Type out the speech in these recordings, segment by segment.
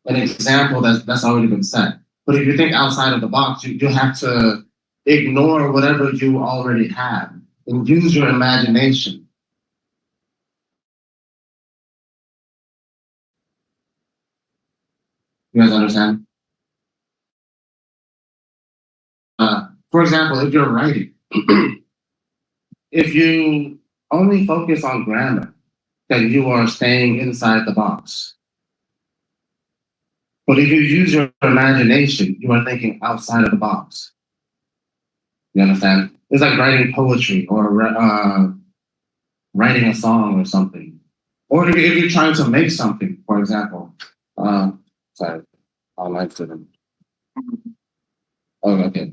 an example that's already been set. But if you think outside of the box, you have to ignore whatever you already have and use your imagination. You guys understand? For example, if you're writing, if you only focus on grammar, then you are staying inside the box. But if you use your imagination, you are thinking outside of the box. You understand? It's like writing poetry or writing a song or something. Or if you're trying to make something, for example. Sorry, I'll like to them. Oh, okay.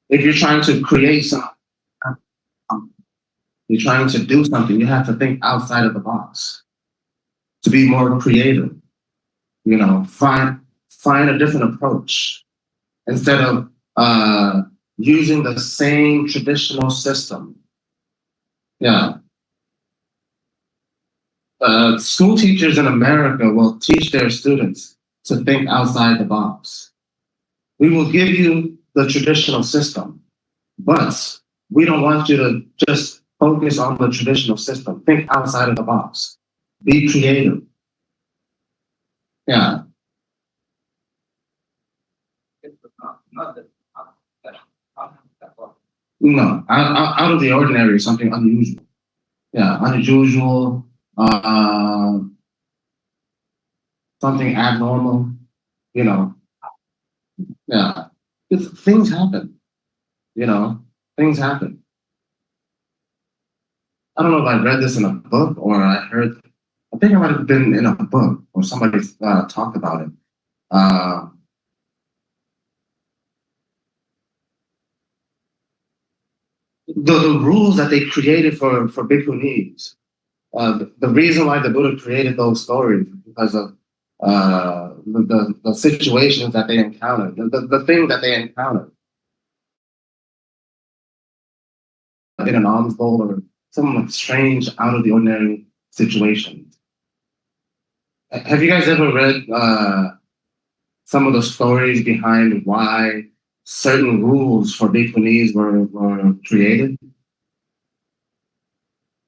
If you're trying to create something, you're trying to do something, you have to think outside of the box to be more creative. You know, find a different approach instead of using the same traditional system. Yeah. School teachers in America will teach their students to think outside the box. We will give you the traditional system, but we don't want you to just focus on the traditional system. Think outside of the box. Be creative. Yeah. No, out of the ordinary is something unusual. Yeah, unusual, something abnormal, you know. Yeah, things happen, you know, things happen. I don't know if I read this in a book or I think it might have been in a book or somebody talked about it. The rules that they created for bhikkhunis, the reason why the Buddha created those stories is because of the situations that they encountered, the things that they encountered in an alms bowl or some strange, out of the ordinary situation. Have you guys ever read some of the stories behind why certain rules for bhikkhunis were created?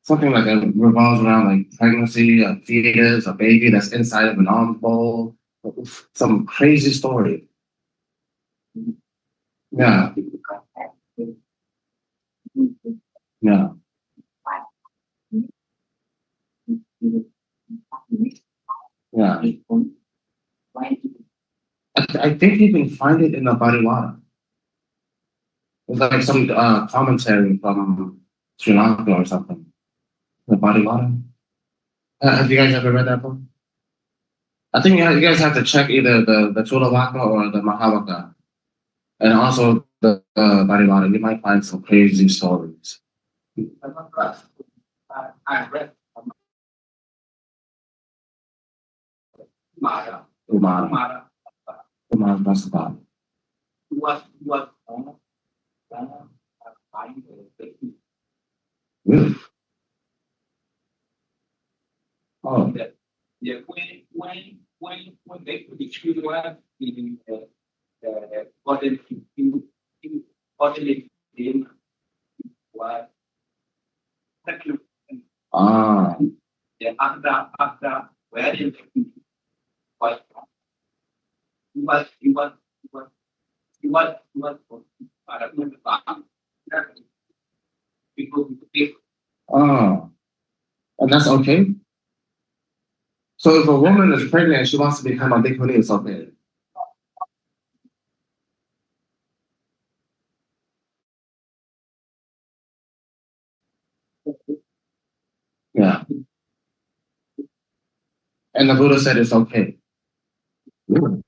Something like that revolves around like pregnancy, a fetus, a baby that's inside of an alms bowl. Some crazy story. Yeah. Yeah. Yeah. I think you can find it in the Bariwara. It's like some commentary from Sri Lanka or something. The Bariwara. Have you guys ever read that book? I think you guys have to check either the Chulavaka or the Mahavaka. And also the Bariwara. You might find some crazy stories. I read Umara. Umara Basabad. Really? Oh. Yeah, when they put the children in bodily in what the after where you what and that's okay. So if a woman is pregnant and she wants to become a bhikkhuni, it's okay. Yeah. And the Buddha said it's okay. You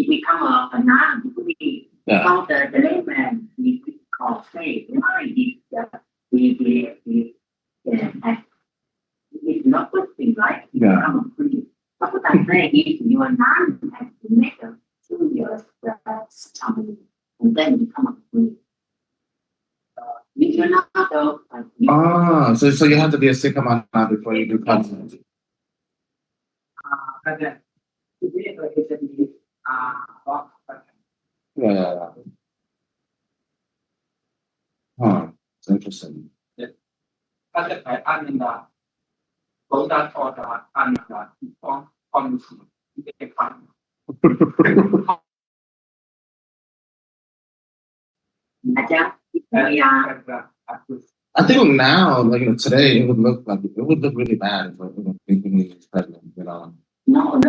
become a nun, become the layman, you call faith. It's not good thing, right? Yeah. What would I say if you are not have to make a 2 years study and then you come up with if you're not though, so you have to be a Sikh Mana before you do content. Yeah. Huh. It's interesting. ถ้าจะขายอันนึงละเขาจะทอดอันนึงละที่ความรู้สึกที่เป็นความ I think now, like today, it would look really bad if Bikini was pregnant, you know. No.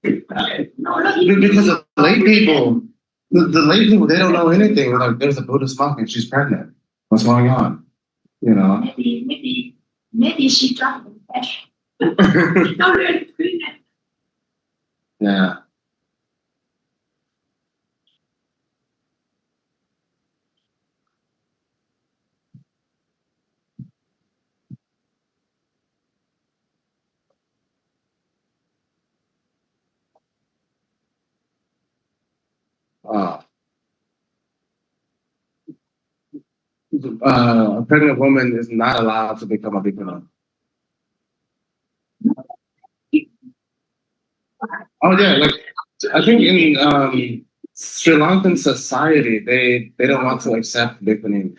Because the lay people, they don't know anything. Like, there's a Buddhist monk and she's pregnant. What's going on? You know. Maybe she dropped the cash. Yeah. A pregnant woman is not allowed to become a bikini. Oh yeah, like I think in Sri Lankan society, they don't want to accept bikini.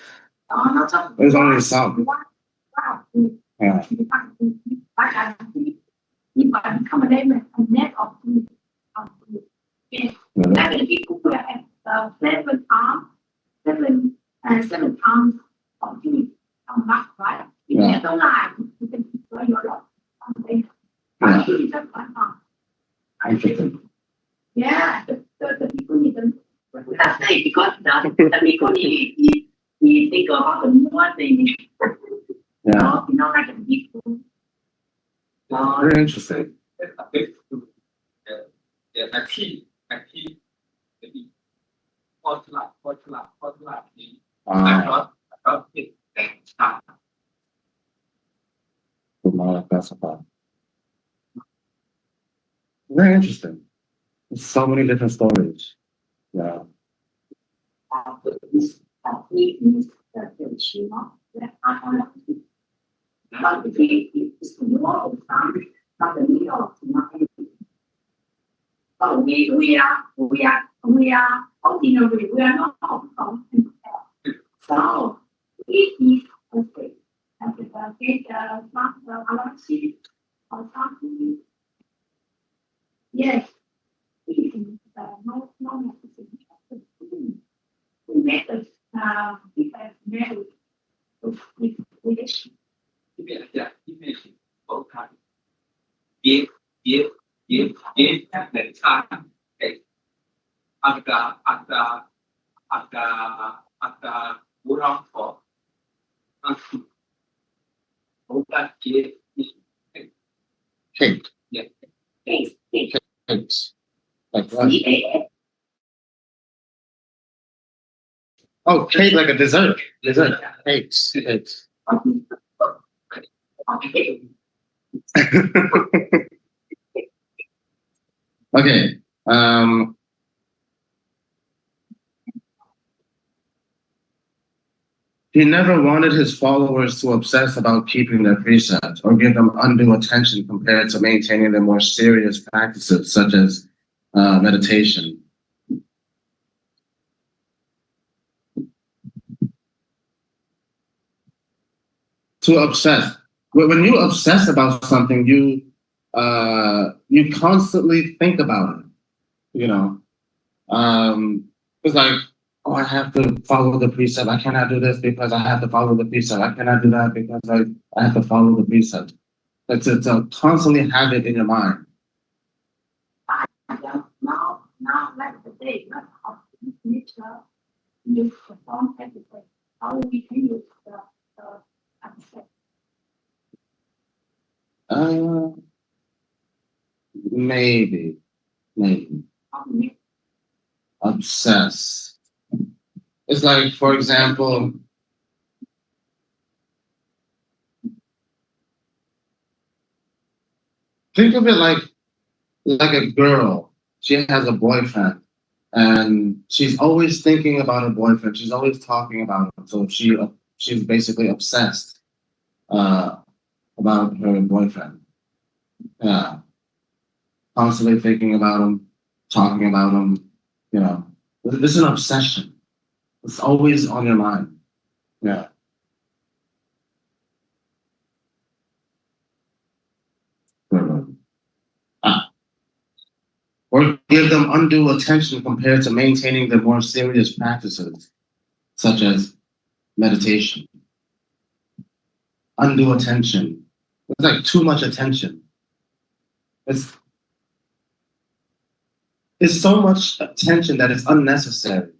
There's only some. Yeah. Seven pounds of food on that, right? You can't lie. You can enjoy your life. Yeah, the people need them. That's right, because the people need think about the more things. Yeah. You know, like the people. Very interesting. Very interesting. So many different stories. Yeah. We are ordinary. We are not so it is okay. Get smart allergy or something. Yes. No necessary. We make us married with relation. Cake. Yeah. Cakes. Like what? Oh, cake like a dessert. Dessert. Cakes. Okay. He never wanted his followers to obsess about keeping their precepts or give them undue attention compared to maintaining their more serious practices, such as meditation. To obsess. When you obsess about something, you constantly think about it. You know, it's like, oh, I have to follow the precept. I cannot do this because I have to follow the precept. I cannot do that because I have to follow the precept. It's a constantly have it in your mind. Now, like the day, not how nature use the form everything. How we can use the concept. Maybe. Obsess. It's like, for example, think of it like a girl. She has a boyfriend, and she's always thinking about her boyfriend. She's always talking about him. So she's basically obsessed about her boyfriend. Yeah, constantly thinking about him, talking about him. You know, this is an obsession. It's always on your mind. Yeah. Or give them undue attention compared to maintaining the more serious practices, such as meditation. Undue attention. It's like too much attention. It's so much attention that it's unnecessary.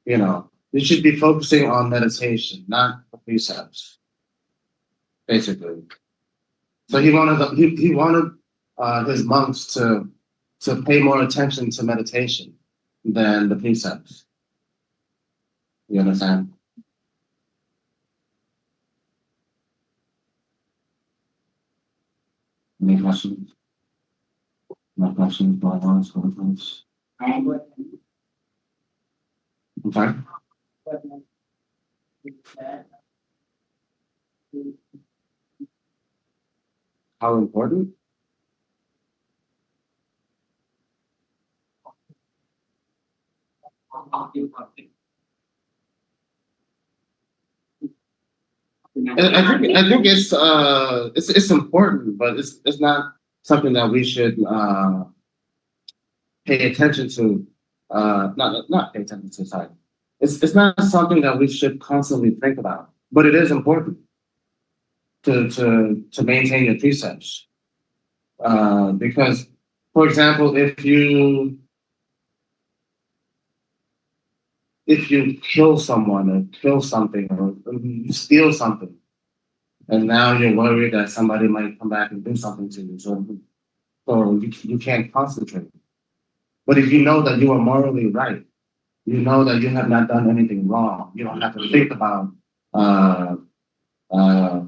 You know, you should be focusing on meditation, not the precepts, basically. So he wanted his monks to pay more attention to meditation than the precepts. You understand? Any questions? No questions, bylaws, questions? I'm sorry? How important? I think it's important, but it's not something that we should pay attention to. Not pay attention to. Sorry, it's not something that we should constantly think about, but it is important to maintain your precepts. Because, for example, if you kill someone or kill something or you steal something, and now you're worried that somebody might come back and do something to you, so you can't concentrate. But if you know that you are morally right, you know that you have not done anything wrong, you don't have to think about, uh, uh,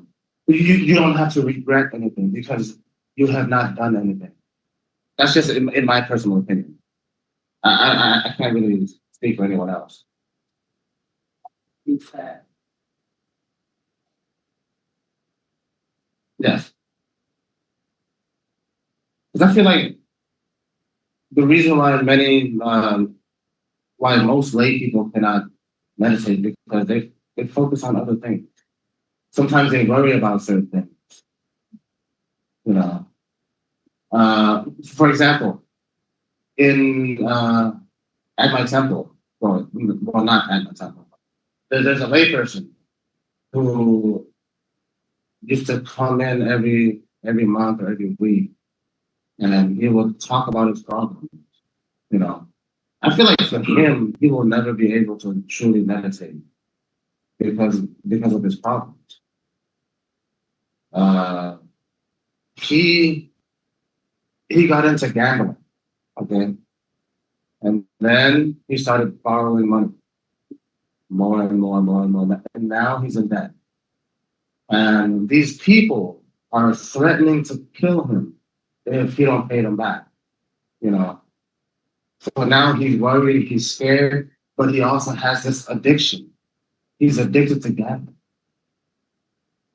you don't have to regret anything because you have not done anything. That's just in my personal opinion. I can't really speak for anyone else. Yes. Because I feel like the reason why most lay people cannot meditate because they focus on other things. Sometimes they worry about certain things. You know, for example, in at my temple, well, not at my temple. There's a layperson who used to come in every month or every week, and he would talk about his problems. You know, I feel like for him, he will never be able to truly meditate because of his problems. He got into gambling, okay, and then he started borrowing money more and more and more and more, and now he's in debt. And these people are threatening to kill him if he don't pay them back. You know, so now he's worried, he's scared, but he also has this addiction. He's addicted to gambling.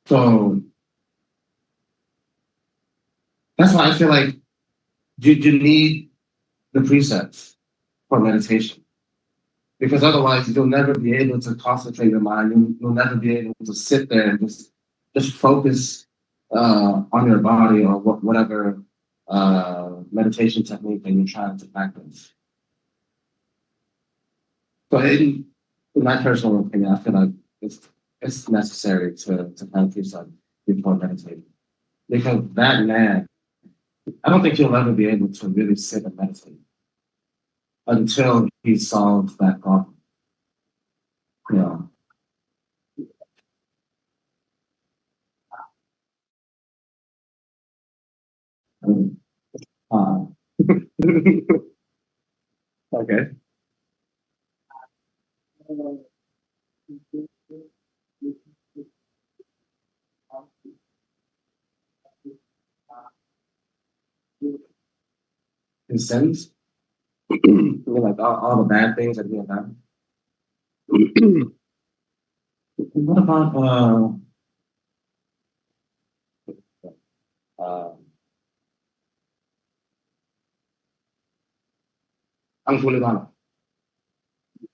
So that's why I feel like you need the precepts for meditation. Because otherwise you'll never be able to concentrate your mind. You'll never be able to sit there and just focus on your body or whatever meditation technique that you're trying to practice. So in my personal opinion, I feel like it's necessary to find precept before meditating. Because that man, I don't think he'll ever be able to really sit and meditate until he solves that problem. You know. Okay. his sins. Like all the bad things that he had done. What about Angulimala?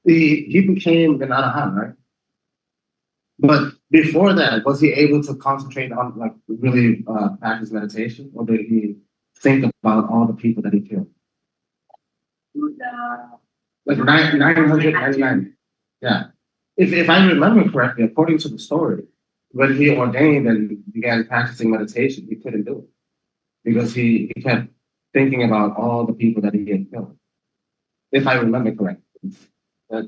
He became an Arahant, right? But before that, was he able to concentrate on, like, really practice meditation, or did he think about all the people that he killed? Like 999. Yeah. If I remember correctly, according to the story, when he ordained and began practicing meditation, he couldn't do it because he kept thinking about all the people that he had killed. If I remember correctly. Yeah.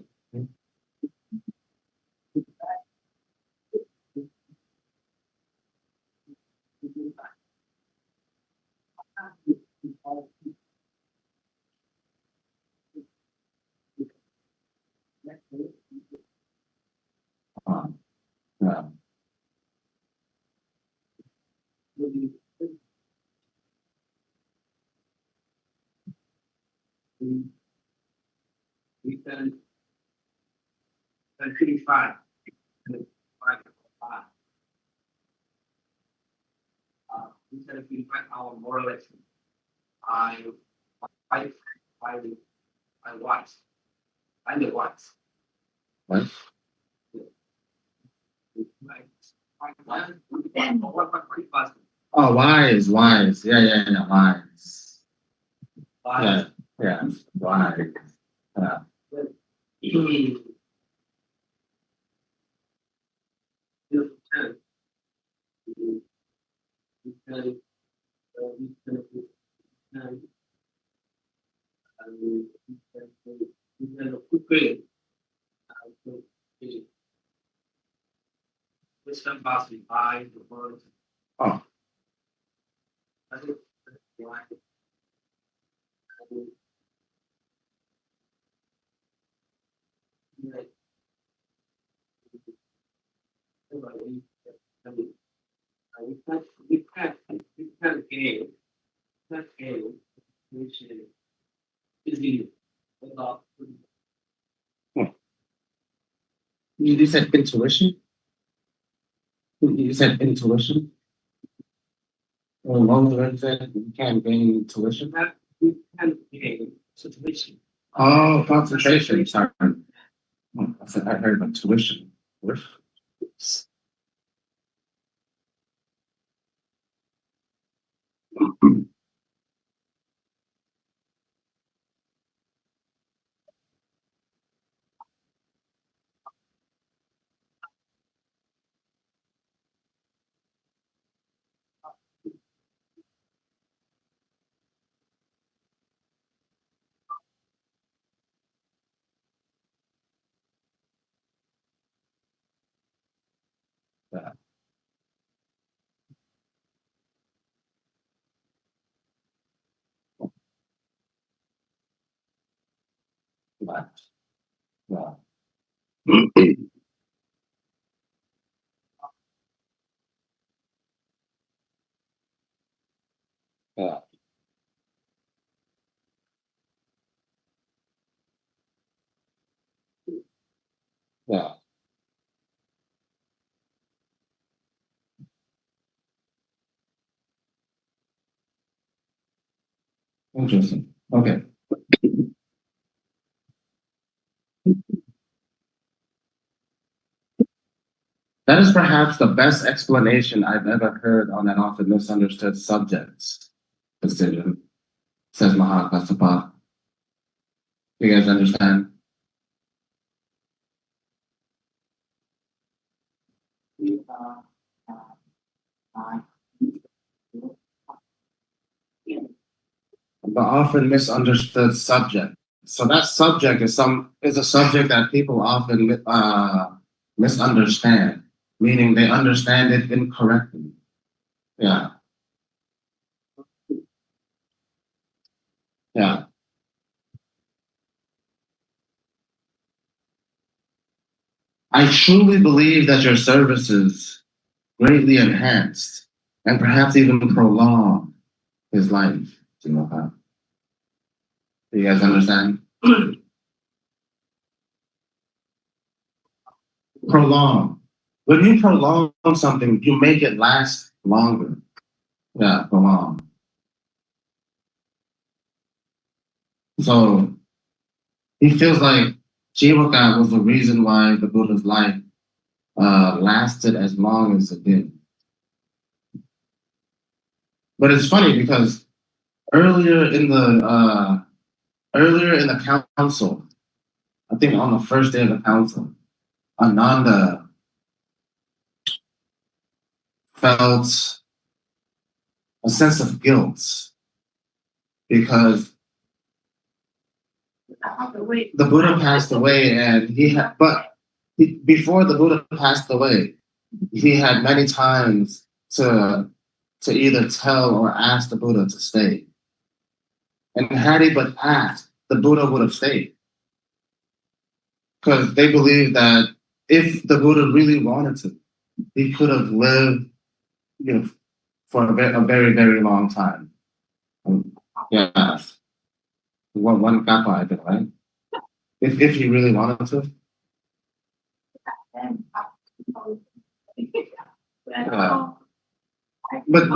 We can purify we can purify our morality. I watch. I'm the watch. What? Oh, wise. Yeah, wise. Yeah, wise. Wisdom passing by the world. Oh. We can't gain which is needed without. You said intuition? You said intuition? Or one said you can't gain intuition? We can't gain situation. Oh, concentration. Sorry. I heard about tuition. Yeah. Yeah. Yeah. Yeah. Interesting. Okay. That is perhaps the best explanation I've ever heard on an often misunderstood subject. Decision, says Mahakassapa. You guys understand? The often misunderstood subject. So that subject is a subject that people often misunderstand, meaning they understand it incorrectly. Yeah. Yeah. I truly believe that your services greatly enhanced and perhaps even prolonged his life. Do you guys understand? Prolong. When you prolong something, you make it last longer. Yeah, prolong. So he feels like Jiwaka was the reason why the Buddha's life lasted as long as it did. But it's funny because earlier in the council, I think on the first day of the council, Ananda felt a sense of guilt because the Buddha passed away, and before the Buddha passed away, he had many times to either tell or ask the Buddha to stay. And had he but asked, the Buddha would have stayed. Because they believed that if the Buddha really wanted to, he could have lived, for a very, very long time. Yeah. One kappa, I think, right? If he really wanted to. Yeah. But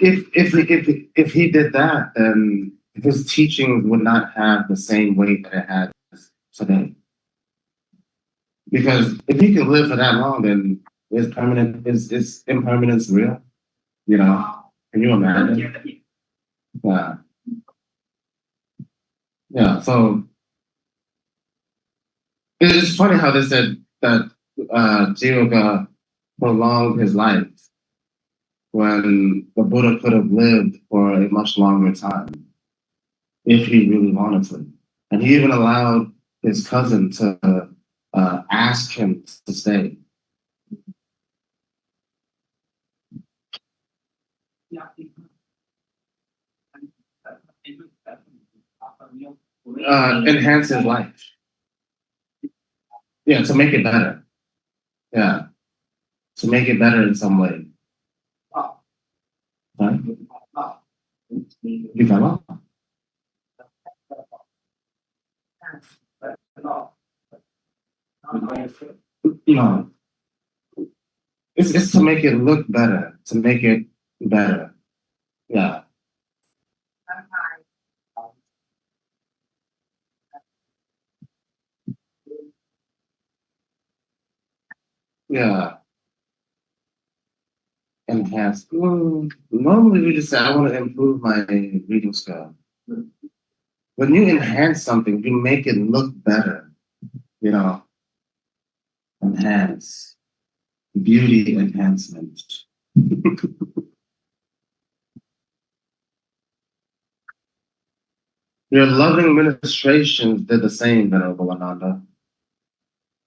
if he did that, then his teachings would not have the same weight that it has today. Because if he can live for that long, then is impermanence real? Can you imagine? Yeah. Yeah. So it's funny how they said that Jiwaka prolonged his life when the Buddha could have lived for a much longer time if he really wanted to. And he even allowed his cousin to ask him to stay. Enhance his life. Yeah, to make it better. Yeah, to make it better in some way. Right? No, it's to make it look better, to make it better. Yeah. Yeah. Enhance. Normally we just say, I want to improve my reading skill. When you enhance something, you make it look better. Enhance. Beauty enhancement. Your loving ministrations did the same, Venerable Ananda.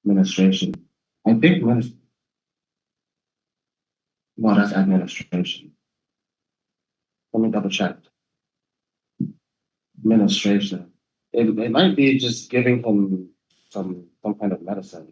Ministration. I think no, that's administration. Let me double check. Administration. It might be just giving him some kind of medicine.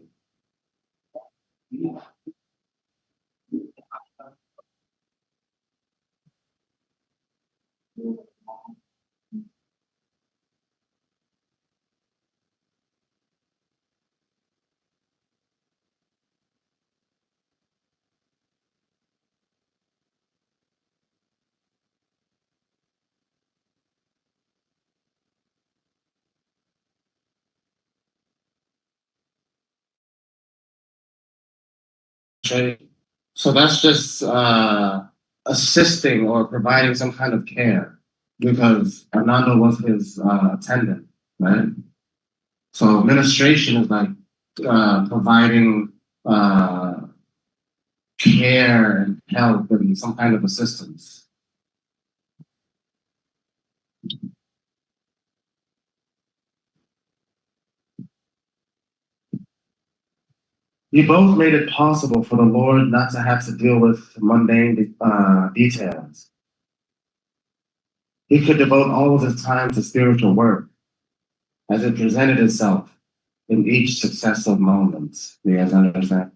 So that's just assisting or providing some kind of care because Ananda was his attendant, right? So administration is like providing care and help and some kind of assistance. You both made it possible for the Lord not to have to deal with mundane details. He could devote all of his time to spiritual work as it presented itself in each successive moment. Do you guys understand?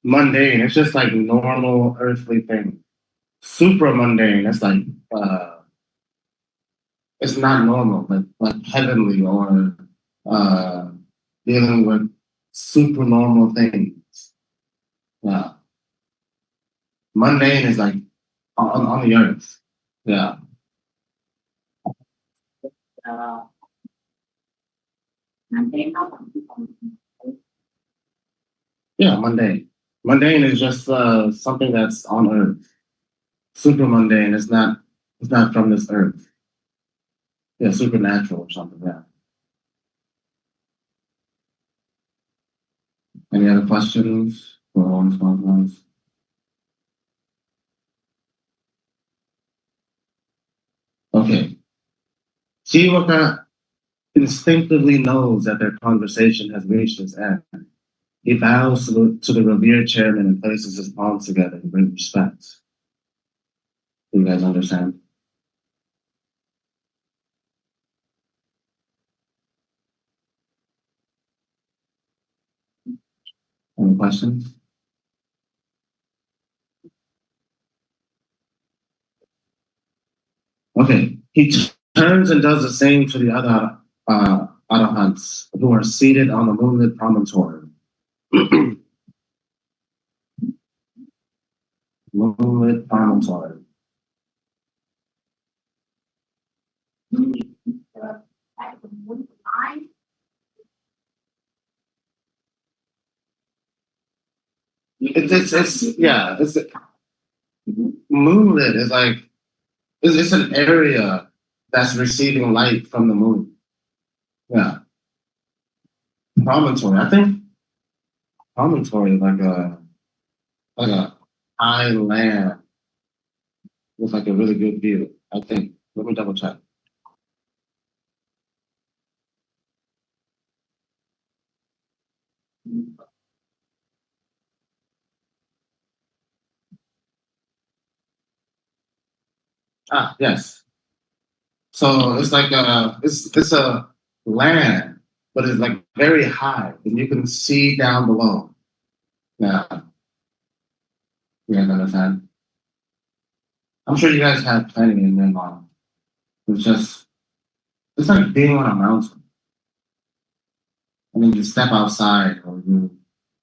Mundane, it's just like normal earthly things. Supramundane, that's like it's not normal, like heavenly or dealing with super normal things. Yeah. Mundane is like on the earth. Yeah. Yeah, mundane. Mundane is just something that's on earth. Super mundane is not, it's not from this earth. Yeah, supernatural or something, yeah. Any other questions for all responses? Okay. QUČC instinctively knows that their conversation has reached its end. He bows to the revered chairman and places his palms together in great respect. Do you guys understand? Any questions? Okay. He turns and does the same to the other arahants who are seated on the moonlit promontory. Moonlit promontory. It's moonlit is like it's an area that's receiving light from the moon. Yeah. Promontory. I think promontory is like a high land with like a really good view. I think. Let me double check. Yes. So it's like it's a land, but it's like very high, and you can see down below. Yeah. You guys understand? I'm sure you guys have plenty in Myanmar. It's like being on a mountain. I mean, you step outside or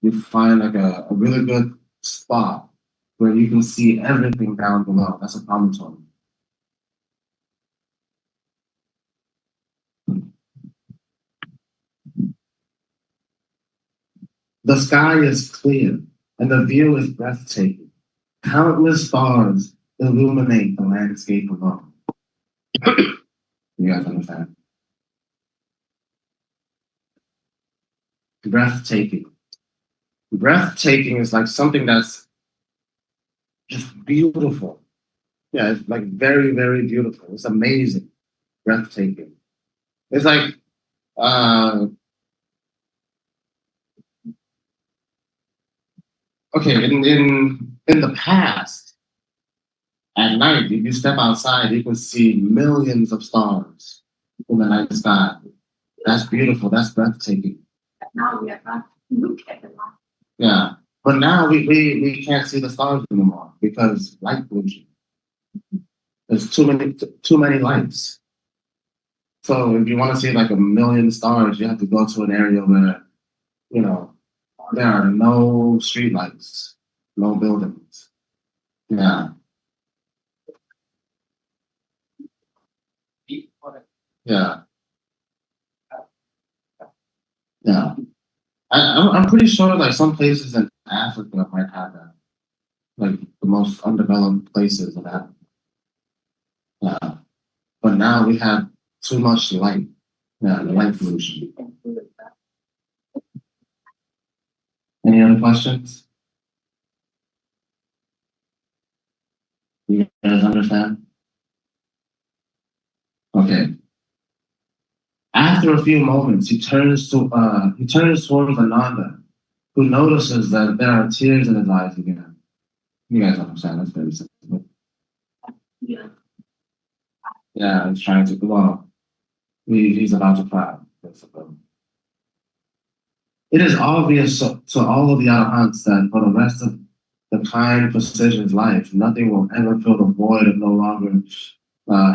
you find like a really good spot where you can see everything down below. That's a promontory. The sky is clear and the view is breathtaking. Countless stars illuminate the landscape below. You guys understand? Breathtaking. Breathtaking is like something that's just beautiful. Yeah, it's like very, very beautiful. It's amazing. Breathtaking. It's like okay, in the past, at night, if you step outside, you can see millions of stars in the night sky. That's beautiful. That's breathtaking. Now we are not look at the light. Yeah, but now we can't see the stars anymore because light pollution. There's too many lights. So if you want to see like a million stars, you have to go to an area where there are no street lights, no buildings. Yeah. Yeah. Yeah. I'm pretty sure like some places in Africa might have that. Like the most undeveloped places of Africa. Yeah. But now we have too much light. Yeah, the light pollution. Any other questions? You guys understand? Okay. After a few moments, he turns towards Ananda, who notices that there are tears in his eyes again. You guys understand? That's very simple. Yeah, he's trying to. Well, he's about to cry. Basically. It is obvious to all of the arahants that for the rest of the the kind physician's life, nothing will ever fill the void of no longer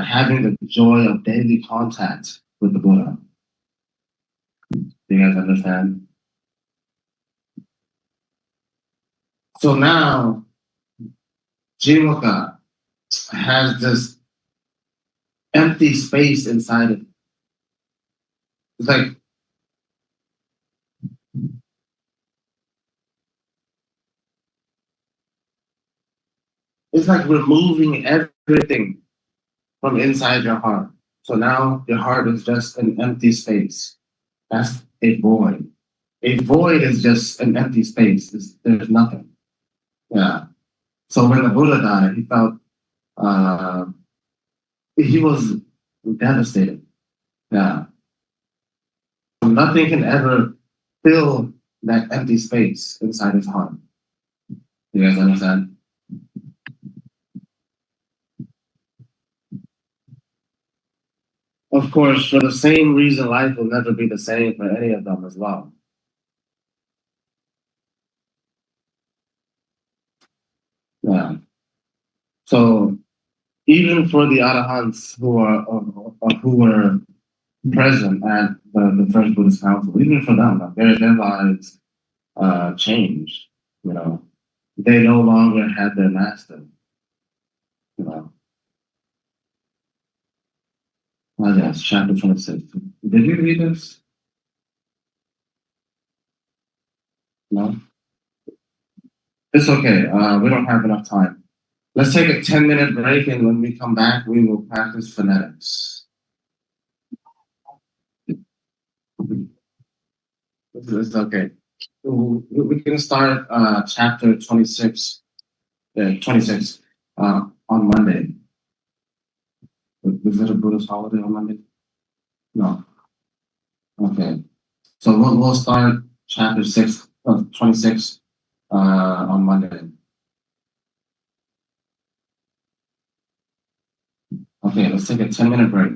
having the joy of daily contact with the Buddha. Do you guys understand? So now, Jiwaka has this empty space inside it. It's like removing everything from inside your heart. So now your heart is just an empty space. That's a void. A void is just an empty space. There's nothing. Yeah. So when the Buddha died, he felt he was devastated. Yeah. Nothing can ever fill that empty space inside his heart. You guys understand? Of course, for the same reason, life will never be the same for any of them as well. Yeah. So even for the Arahants who were present at the first Buddhist council, even for them, like, their lives changed. You know, they no longer had their master. You know. Oh yes, chapter 26. Did you read this? No? It's okay. We don't have enough time. Let's take a 10-minute break, and when we come back, we will practice phonetics. It's okay. We can start chapter 26 on Monday. Is it a Buddhist holiday on Monday? No. Okay. So we'll start chapter 26 on Monday. Okay, let's take a 10-minute break.